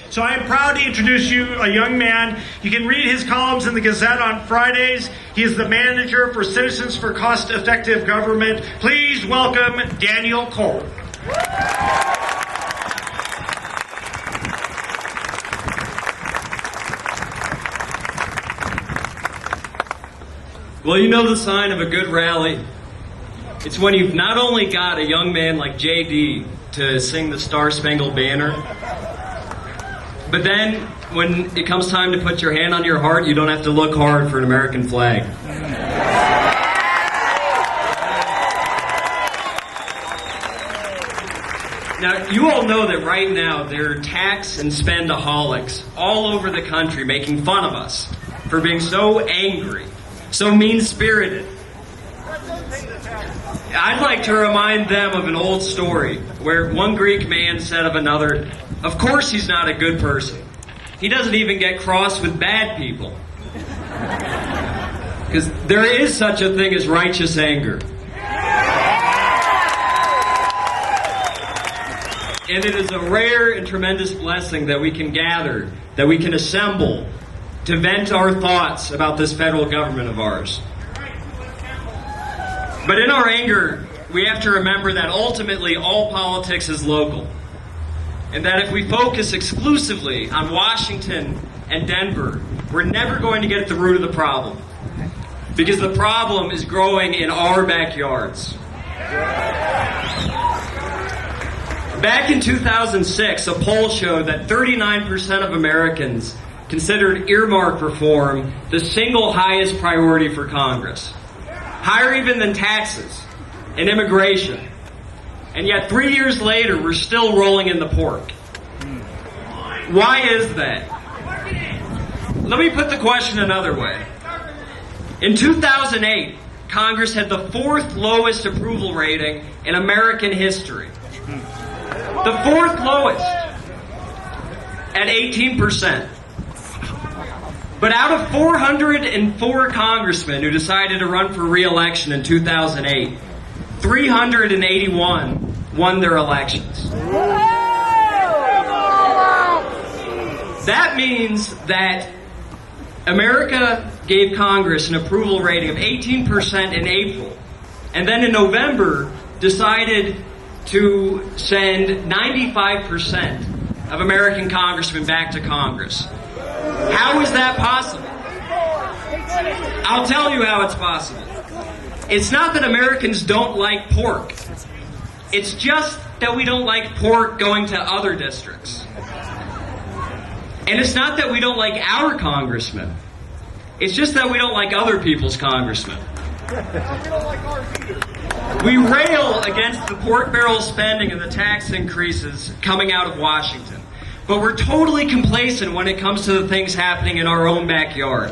So I am proud to introduce you a young man. You can read his columns in the Gazette on Fridays. He is the manager for Citizens for Cost-Effective Government. Please welcome DanCole. Well, you know the sign of a good rally. It's when you've not only got a young man like JD to sing the Star-Spangled Banner, but then when it comes time to put your hand on your heart, you don't have to look hard for an American flag. Now, you all know that right now there are tax and spendaholics all over the country making fun of us for being so angry, so mean-spirited. I'd like to remind them of an old story where one Greek man said of another, "Of course he's not a good person. He doesn't even get cross with bad people." Because there is such a thing as righteous anger. And it is a rare and tremendous blessing that we can gather, that we can assemble to vent our thoughts about this federal government of ours. But in our anger, we have to remember that ultimately all politics is local. And that if we focus exclusively on Washington and Denver, we're never going to get at the root of the problem. Because the problem is growing in our backyards. Back in 2006, a poll showed that 39% of Americans considered earmark reform the single highest priority for Congress. Higher even than taxes and immigration. And yet 3 years later, we're still rolling in the pork. Why is that? Let me put the question another way. In 2008, Congress had the 4th lowest approval rating in American history. The 4th lowest, at 18%. But out of 404 congressmen who decided to run for re-election in 2008, 381 won their elections. That means that America gave Congress an approval rating of 18% in April, and then in November decided to send 95% of American congressmen back to Congress. How is that possible? I'll tell you how it's possible. It's not that Americans don't like pork. It's just that we don't like pork going to other districts. And it's not that we don't like our congressmen. It's just that we don't like other people's congressmen. We rail against the pork barrel spending and the tax increases coming out of Washington. But we're totally complacent when it comes to the things happening in our own backyard.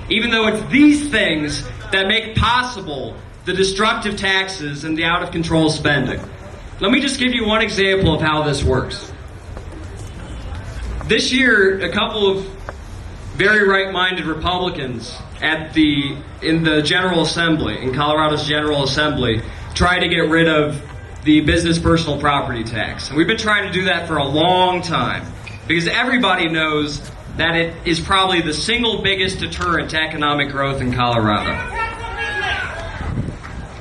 Even though it's these things that make possible the destructive taxes and the out-of-control spending. Let me just give you one example of how this works. This year, a couple of very right-minded Republicans in the General Assembly, in Colorado's General Assembly, tried to get rid of the business personal property tax. And we've been trying to do that for a long time because everybody knows that it is probably the single biggest deterrent to economic growth in Colorado.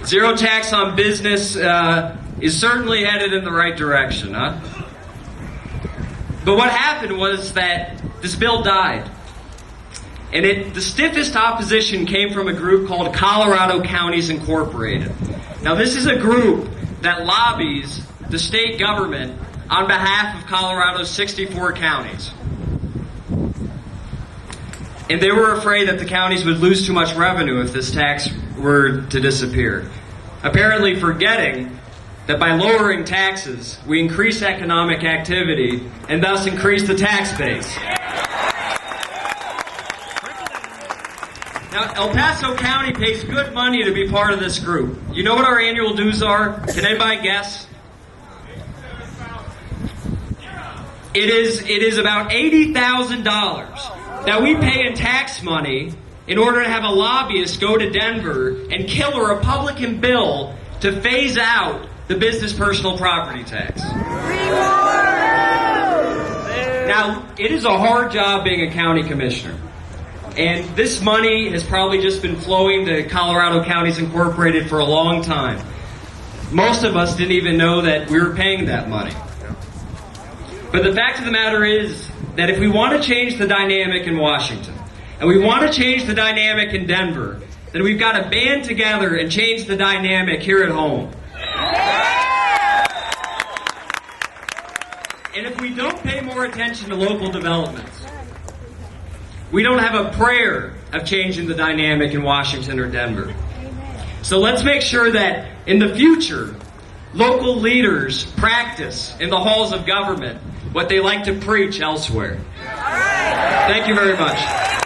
Zero tax on business is certainly headed in the right direction, huh? But what happened was that this bill died. And the stiffest opposition came from a group called Colorado Counties Incorporated. Now, this is a group that lobbies the state government on behalf of Colorado's 64 counties. And they were afraid that the counties would lose too much revenue if this tax were to disappear. Apparently forgetting that by lowering taxes, we increase economic activity and thus increase the tax base. Now, El Paso County pays good money to be part of this group. You know what our annual dues are? Can anybody guess? It is about $80,000 that we pay in tax money in order to have a lobbyist go to Denver and kill a Republican bill to phase out the business personal property tax. Now, it is a hard job being a county commissioner. And this money has probably just been flowing to Colorado Counties Incorporated for a long time. Most of us didn't even know that we were paying that money. But the fact of the matter is that if we want to change the dynamic in Washington, and we want to change the dynamic in Denver, then we've got to band together and change the dynamic here at home. And if we don't pay more attention to local developments, we don't have a prayer of changing the dynamic in Washington or Denver. So let's make sure that in the future, local leaders practice in the halls of government what they like to preach elsewhere. Thank you very much.